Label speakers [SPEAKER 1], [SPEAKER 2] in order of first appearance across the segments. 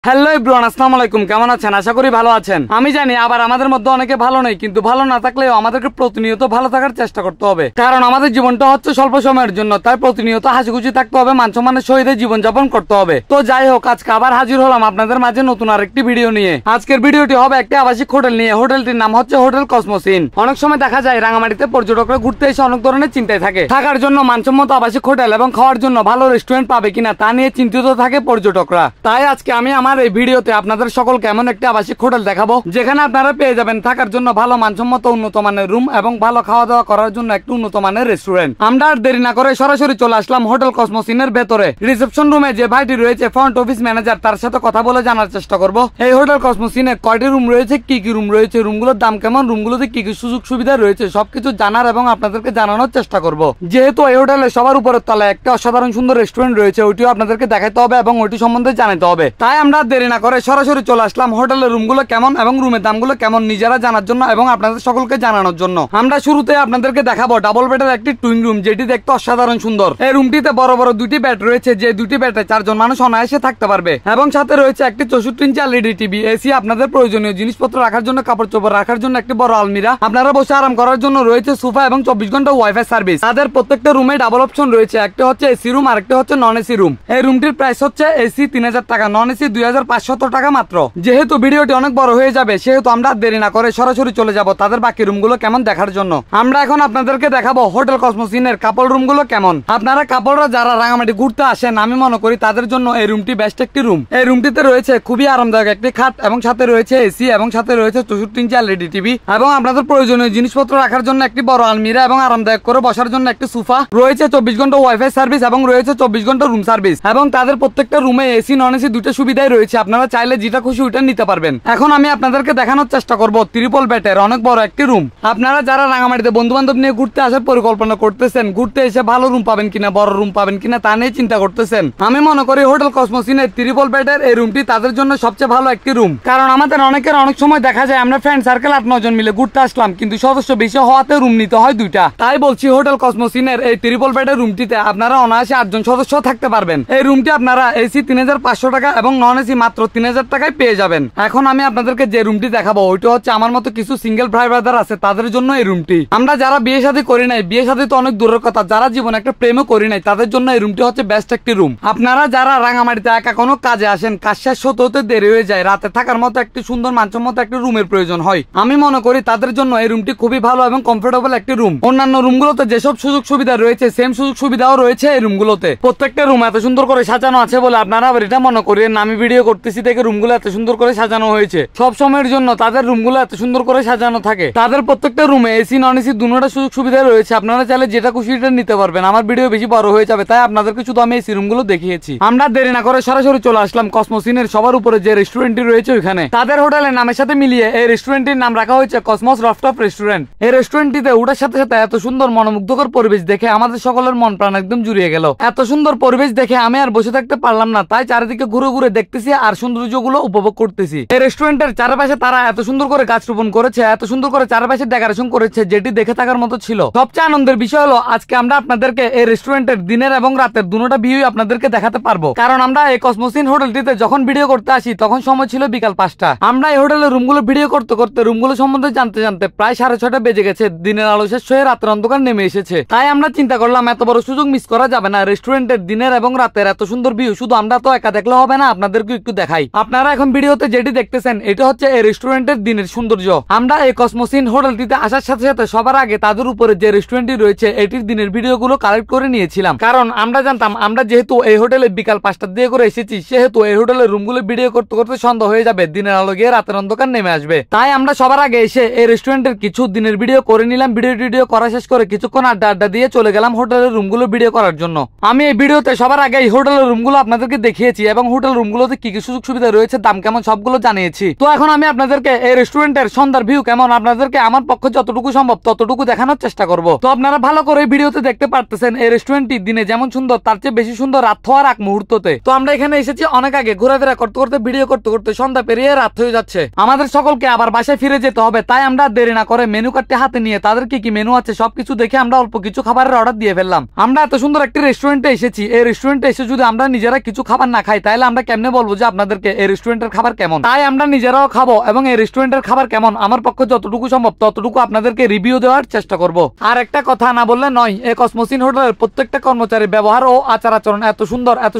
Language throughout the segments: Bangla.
[SPEAKER 1] হ্যালো এভরিওয়ান, আসসালামু আলাইকুম। কেমন আছেন? আশা করি ভালো আছেন। আমি জানি আবার আমাদের মধ্যে অনেকে ভালো নেই, কিন্তু ভালো না থাকলেও আমাদেরকে প্রতিনিয়ত ভালো থাকার চেষ্টা করতে হবে, কারণ আমাদের জীবনটা হচ্ছে স্বল্প সময়ের জন্য। তাই প্রতিনিয়ত হাসিখুশি থাকতে হবে, মানসম্মানের সহিত জীবনযাপন করতে হবে। তো যাই হোক, আজকে আবার হাজির হলাম আপনাদের মাঝে নতুন আরেকটি ভিডিও নিয়ে। আজকের ভিডিওটি হবে একটি আবাসিক হোটেল নিয়ে। হোটেলটির নাম হচ্ছে হোটেল কসমোস ইন। অনেক সময় দেখা যায় রাঙামাটিতে পর্যটকরা ঘুরতে এসে অনেক ধরনের চিন্তায় থাকে, থাকার জন্য মানসম্মত আবাসিক হোটেল এবং খাওয়ার জন্য ভালো রেস্টুরেন্ট পাবে কিনা তা নিয়ে চিন্তিত থাকে পর্যটকরা। তাই আজকে আমি আমার এই ভিডিওতে আপনাদের সকলকে এমন একটি আবাসিক হোটেল দেখাবো যেখানে আপনারা পেয়ে যাবেন থাকার জন্য ভালো মানসম্মত উন্নত মানের রুম এবং ভালো খাওয়া দাওয়া করার জন্য একটি উন্নত মানের রেস্টুরেন্ট। আমরা আর দেরি না করে সরাসরি চলে আসলাম হোটেল কসমোস ইনের ভেতরে। রিসেপশন রুমে যে ভাইটি রয়েছে ফ্রন্ট অফিস ম্যানেজার, তার সাথে কথা বলে জানার চেষ্টা করব এই হোটেল কসমোস ইনে কয়টি রুম রয়েছে, কি কি রুম রয়েছে, রুমগুলোর দাম কেমন, রুমগুলোতে কি কি সুযোগ সুবিধা রয়েছে, সবকিছু জানার এবং আপনাদেরকে জানানোর চেষ্টা করব। যেহেতু এই হোটেলে সবার উপরের তলায় একটা অসাধারণ সুন্দর রেস্টুরেন্ট রয়েছে, ওইটিও আপনাদেরকে দেখাতে হবে এবং ওইটি সম্বন্ধে জানাতে হবে। তাই আমরা দেরি না করে সরাসরি চলে আসলাম হোটেলের রুমগুলো কেমন এবং রুমের দামগুলো কেমন নিজেরা জানার জন্য এবং আপনাদের সকলকে জানানোর জন্য। আমরা শুরুতে আপনাদেরকে দেখাবো ডাবল বেডের একটি টুইং রুম, যেটি দেখতে অসাধারণ সুন্দর। এই রুমটিতে বড় বড় দুটি বেড রয়েছে, যে দুটি বেডে 4 জন মানুষ অনায়াসে থাকতে পারবে এবং সাথে রয়েছে একটি 64 ইঞ্চি এলইডি টিভি, এসি, আপনাদের প্রয়োজনীয় জিনিসপত্র রাখার জন্য, কাপড় চোপড় রাখার জন্য একটি বড় আলমিরা, আপনারা বসে আরাম করার জন্য রয়েছে সোফা এবং 24 ঘন্টা ওয়াইফাই সার্ভিস। তাদের প্রত্যেকটা রুমে ডাবল অপশন রয়েছে, একটা হচ্ছে এসি রুম আর একটা হচ্ছে নন এসি রুম। এই রুমটির প্রাইস হচ্ছে এসি 3000 টাকা, নন এসি 2500 টাকা মাত্র। যেহেতু ভিডিওটি অনেক বড় হয়ে যাবে সেহেতু আমরা দেরি না করে সরাসরি চলে যাব তাদের বাকি রুমগুলো কেমন দেখার জন্য। আমরা এখন আপনাদেরকে দেখাবো হোটেল কসমোস ইনের কাপল রুমগুলো কেমন। আপনারা কাপলরা যারা রাঙামাটি ঘুরতে আসেন, আমি মনে করি তাদের জন্য এই রুমটি বেস্ট একটি রুম। এই রুমটিতে রয়েছে খুবই আরামদায়ক একটি খাট এবং সাথে রয়েছে এসি এবং সাথে রয়েছে 64 ইঞ্চি এলইডি টিভি এবং আপনাদের প্রয়োজনীয় জিনিসপত্র রাখার জন্য একটি বড় আলমিরা এবং আরামদায়ক করে বসার জন্য একটি সোফা রয়েছে, 24 ঘন্টা ওয়াইফাই সার্ভিস এবং রয়েছে 24 ঘন্টা রুম সার্ভিস এবং তাদের প্রত্যেকটা রুমে এসি নন এসি দুটো সুবিধাই রয়েছে। আপনারা চাইলে যেটা খুশি ওইটা নিতে পারবেন। এখন আমি আপনাদেরকে দেখানোর চেষ্টা করব ট্রিপল বেডের অনেক বড় একটি রুম। আপনারা যারা রাঙামাটিতে বন্ধু বান্ধব নিয়ে ঘুরতে আসার পরিকল্পনা করতেছেন, ঘুরতে এসে ভালো রুম পাবেন কিনা, বড় রুম পাবেন কিনা তা নিয়ে চিন্তা করতেছেন, আমি মনে করি হোটেল কসমোস ইনের ট্রিপল বেডের এই রুমটি তাদের জন্য সবচেয়ে ভালো একটি রুম। কারণ আমাদের অনেকের অনেক সময় দেখা যায় আমরা ফ্রেন্ড সার্কেল 8-9 জন মিলে ঘুরতে আসলাম, কিন্তু সদস্য বেশি হওয়াতে রুম নিতে হয় 2টা। তাই বলছি হোটেল কসমোস ইনের এই ট্রিপল বেডের রুমটিতে আপনারা অনায়াসে 8 জন সদস্য থাকতে পারবেন। এই রুমটি আপনারা এসি 3500 টাকা এবং নন এসি মাত্র 3000 টাকায় পেয়ে যাবেন। এখন আমি আপনাদেরকে যে রুমটি দেখাবো ওইটা হচ্ছে আমার মতো কিছু সিঙ্গেল ভাই ব্রাদার আছে তাদের জন্য এই রুমটি। আমরা যারা বিয়ে শাদী করি নাই, বিয়ে শাদী তো অনেক দূরের কথা, যারা জীবনে একটা প্রেমও করি নাই, তাদের জন্য এই রুমটি হচ্ছে বেস্ট একটি রুম। আপনারা যারা রাঙামাটিতে একা কোনো কাজে আসেন, কাজ শেষ হতে হতে দেরি হয়ে যায়, রাতে থাকার মতো একটি সুন্দর মানসম্মত একটি রুমের প্রয়োজন হয়, আমি মনে করি তাদের জন্য এই রুমটি খুবই ভালো এবং কমফোর্টেবল একটি রুম। অন্যান্য রুমগুলোতে যেসব সুযোগ সুবিধা রয়েছে সেম সুযোগ সুবিধাও রয়েছে এই রুমগুলোতে। প্রত্যেকটা রুম এত সুন্দর করে সাজানো আছে বলে আপনারা আবার এটা মনে করেন আমি ভিডিও করতেছি দেখে রুমগুলো এত সুন্দর করে সাজানো হয়েছে। সব সময়ের জন্য তাদের রুমগুলো এত সুন্দর করে সাজানো থাকে। তাদের প্রত্যেকটা রুমে এসি নন এসি দুটোটা সুযোগ সুবিধা রয়েছে, আপনারা চাইলে যেটা খুশি এটা নিতে পারবেন। আমার ভিডিও বেশি বড় হয়ে যাবে তাই আপনাদেরকে শুধু আমি এসি রুমগুলো দেখিয়েছি। আমরা দেরি না করে সরাসরি চলে আসলাম কসমোস ইনের সবার উপরে যে রেস্টুরেন্টটি রয়েছে ওইখানে। তাদের হোটেলের নামের সাথে মিলিয়ে এই রেস্টুরেন্টটির নাম রাখা হয়েছে কসমোস রফটপ রেস্টুরেন্ট। এই রেস্টুরেন্টটিতে ওঠার সাথে সাথে এত সুন্দর মনোমুগ্ধকর পরিবেশ দেখে আমাদের সকলের মন প্রাণ একদম জুড়িয়ে গেল। এত সুন্দর পরিবেশ দেখে আমি আর বসে থাকতে পারলাম না, তাই চারিদিকে ঘুরে ঘুরে দেখতেছি আর সৌন্দর্যগুলো উপভোগ করতেছি। এই রেস্টুরেন্টের চারপাশে তারা এত সুন্দর করে গাছ রোপণ করেছে, এত সুন্দর করে চারপাশে ডেকোরেশন করেছে, যেটি দেখে থাকার মতো ছিল। সবচেয়ে আনন্দের বিষয় হলো আজকে আমরা আপনাদেরকে এই রেস্টুরেন্টের দিনের এবং রাতের দুটোটা ভিউই আপনাদেরকে দেখাতে পারবো। কারণ আমরা এই কসমোস ইন হোটেলটিতে যখন ভিডিও করতে আসি তখন সময় ছিল বিকাল 5টা। আমরা এই হোটেলের রুমগুলো ভিডিও করতে করতে রুমগুলো সম্বন্ধে জানতে জানতে প্রায় 6:30 বেজে গেছে। দিনের আলো শেষ হয়ে রাতের অন্ধকার নেমে এসেছে। তাই আমরা চিন্তা করলাম এত বড় সুযোগ মিস করা যাবে না। রেস্টুরেন্টের দিনের এবং রাতের এত সুন্দর ভিউ শুধু আমরা তো একা দেখলে হবে না, আপনাদেরকে একটু দেখাই। আপনারা এখন ভিডিওতে যেটি দেখতেছেন এটা হচ্ছে এই রেস্টুরেন্টের দিনের সৌন্দর্য। আমরা এই কসমোস ইন হোটেলটিতে আসার সাথে সাথে সবার আগে তাদের উপরে যে রেস্টুরেন্টটি রয়েছে এটির দিনের ভিডিওগুলো কালেক্ট করে নিয়েছিলাম, কারণ আমরা জানতাম আমরা যেহেতু এই হোটেলে বিকাল 5টার দিকে করে এসেছি সেহেতু এই হোটেলের রুমগুলো ভিডিও করতে করতে সন্ধ্যা হয়ে যাবে, দিনের আলো গিয়ে রাতের অন্ধকার নেমে আসবে। তাই আমরা সবার আগে এসে এই রেস্টুরেন্টের কিছু দিনের ভিডিও করে নিলাম। ভিডিও করা শেষ করে কিছুক্ষণ আড্ডা দিয়ে চলে গেলাম হোটেলের রুমগুলো ভিডিও করার জন্য। আমি এই ভিডিওতে সবার আগে এই হোটেলের রুমগুলো আপনাদেরকে দেখিয়েছি এবং হোটেল রুমগুলোতে কি কি সুযোগ সুবিধা রয়েছে, দাম কেমন সবগুলো জানিয়েছি। তো এখন আমি আপনাদেরকে এই রেস্টুরেন্টের সন্ধ্যার ভিউ কেমন আপনাদেরকে আমার পক্ষে যতটুকু সম্ভব ততটুকু দেখানোর চেষ্টা করব। তো আপনারা ভালো করে ভিডিওতে দেখতে পারতেছেন এই রেস্টুরেন্টটি দিনে যেমন সুন্দর তার চেয়ে বেশি সুন্দর রাত হওয়ার এক মুহূর্ততে। তো আমরা এখানে এসেছি অনেক আগে, ঘোরাফেরা করতে করতে ভিডিও করতে করতে সন্ধ্যা পেরিয়ে রাত হয়ে যাচ্ছে। আমাদের সকলকে আবার বাসায় ফিরে যেতে হবে, তাই আমরা দেরি না করে মেনু কার্ডটি হাতে নিয়ে তাদের কি কি মেনু আছে সবকিছু দেখে আমরা অল্প কিছু খাবারের অর্ডার দিয়ে ফেললাম। আমরা এত সুন্দর একটি রেস্টুরেন্টে এসেছি, এই রেস্টুরেন্টে এসে যদি আমরা নিজেরা কিছু খাবার না খাই তাহলে আমরা কেমনে বলবো বলবো যে আপনাদেরকে এই রেস্টুরেন্টের খাবার কেমন। তাই আমরা নিজেরাও খাবো এবং এই রেস্টুরেন্টের খাবার কেমন আমার পক্ষে যতটুকু সম্ভব ততটুকু আপনাদেরকে রিভিউ দেওয়ার চেষ্টা করব। আর একটা কথা না বললে নয়, এই কসমোসিন হোটেলের প্রত্যেকটা কর্মচারীর ব্যবহার ও আচার আচরণ এত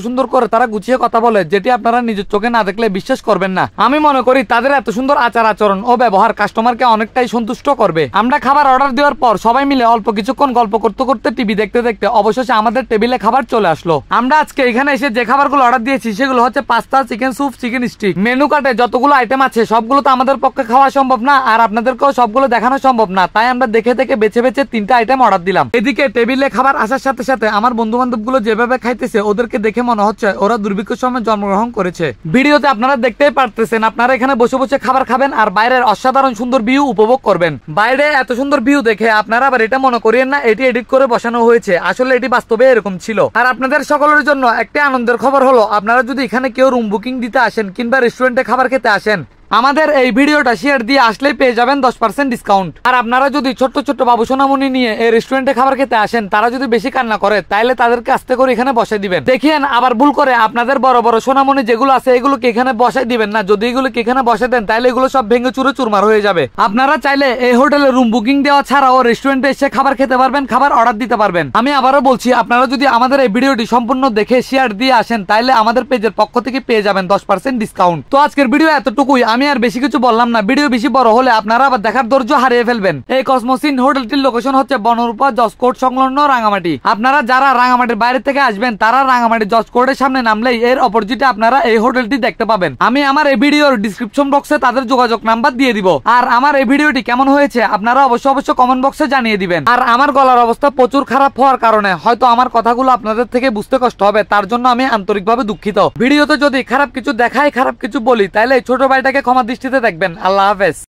[SPEAKER 1] সুন্দর করে তারা গুছিয়ে কথা বলে, যেটি আপনারা নিজের চোখে না দেখলে বিশ্বাস করবেন না। আমি মনে করি তাদের এত সুন্দর আচার আচরণ ও ব্যবহার কাস্টমারকে অনেকটাই সন্তুষ্ট করবে। আমরা খাবার অর্ডার দেওয়ার পর সবাই মিলে অল্প কিছুক্ষণ গল্প করতে করতে টিভি দেখতে দেখতে অবশেষে আমাদের টেবিলে খাবার চলে আসলো। আমরা আজকে এখানে এসে যে খাবারগুলো অর্ডার দিয়েছি সেগুলো হচ্ছে pasta, chicken soup, chicken stick. Menu কার্ডে যতগুলো আইটেম আছে সবগুলো তো আমাদের পক্ষে খাওয়া সম্ভব না, আর আপনাদেরকেও সবগুলো দেখানো সম্ভব না। তাই আমরা দেখে দেখে বেছে বেছে 3টা আইটেম অর্ডার দিলাম। এদিকে টেবিলে খাবার আসার সাথে সাথে আমার বন্ধু বান্ধব গুলো যেভাবে খাইতেছে ওদেরকে দেখে মনে হচ্ছে ওরা দুর্ভিক্ষের সময় জন্মগ্রহণ করেছে। ভিডিওতে আপনারা দেখতেই পারতেছেন, আপনারা এখানে বসে বসে খাবার খাবেন আর বাইরের অসাধারণ সুন্দর ভিউ উপভোগ করবেন। বাইরে এত সুন্দর ভিউ দেখে আপনারা আবার এটা মনে করিয়েন না এটি এডিট করে বসানো হয়েছে, আসলে এটি বাস্তবে এরকম ছিল। আর আপনাদের সকলের জন্য একটা আনন্দের খবর হলো, আপনারা যদি এখানে কেউ রুম বুকিং দিতে আসেন কিংবা রেস্টুরেন্টে খাবার খেতে আসেন, আমাদের এই ভিডিওটা শেয়ার দিয়ে আসলেই পেয়ে যাবেন 10% ডিসকাউন্ট। আর আপনারা যদি ছোট্ট ছোট্ট বাবু সোনামণি নিয়ে এই রেস্টুরেন্টে খাবার খেতে আসেন, তারা যদি বেশি কান্না করে তাহলে তাদেরকে আস্তে করে এখানে বসাই দিবেন। দেখেন আবার ভুল করে আপনাদের বড় বড় সোনামণি যেগুলো আছে এগুলোকে এখানে বসাই দিবেন না। যদি এগুলোকে এখানে বসে দেন তাহলে এগুলো সব ভেঙে চুরে চুরমার হয়ে যাবে। আপনারা চাইলে এই হোটেলে রুম বুকিং দেওয়া ছাড়াও রেস্টুরেন্টে এসে খাবার খেতে পারবেন, খাবার অর্ডার দিতে পারবেন। আমি আবারও বলছি, আপনারা যদি আমাদের এই ভিডিওটি সম্পূর্ণ দেখে শেয়ার দিয়ে আসেন তাহলে আমাদের পেজের পক্ষ থেকে পেয়ে যাবেন 10% ডিসকাউন্ট। তো আজকের ভিডিও এতটুকুই, আমি আর বেশি কিছু বললাম না। ভিডিও বেশি বড় হলে আপনারা আবার দেখার ধৈর্য হারিয়ে ফেলবেন। এই কসমোসিন হোটেলটির লোকেশন হচ্ছে বনরূপা জজকোর্ট সংলগ্ন রাঙামাটি। আপনারা যারা রাঙামাটির বাইরে থেকে আসবেন তারা রাঙামাটি জজকোর্টের সামনে নামলেই এর অপোজিটে আপনারা এই হোটেলটি দেখতে পাবেন। আমি আমার এই ভিডিওর ডিসক্রিপশন বক্সে তাদের যোগাযোগ নাম্বার দিয়ে দিব। আর আমার এই ভিডিওটি কেমন হয়েছে আপনারা অবশ্যই কমেন্ট বক্সে জানিয়ে দিবেন। আর আমার গলার অবস্থা প্রচুর খারাপ হওয়ার কারণে হয়তো আমার কথাগুলো আপনাদের থেকে বুঝতে কষ্ট হবে, তার জন্য আমি আন্তরিকভাবে দুঃখিত। ভিডিওতে যদি খারাপ কিছু দেখাই, খারাপ কিছু বলি, তাহলে ছোট ভাইটাকে ক্ষমা দৃষ্টিতে দেখবেন। আল্লাহ হাফেজ।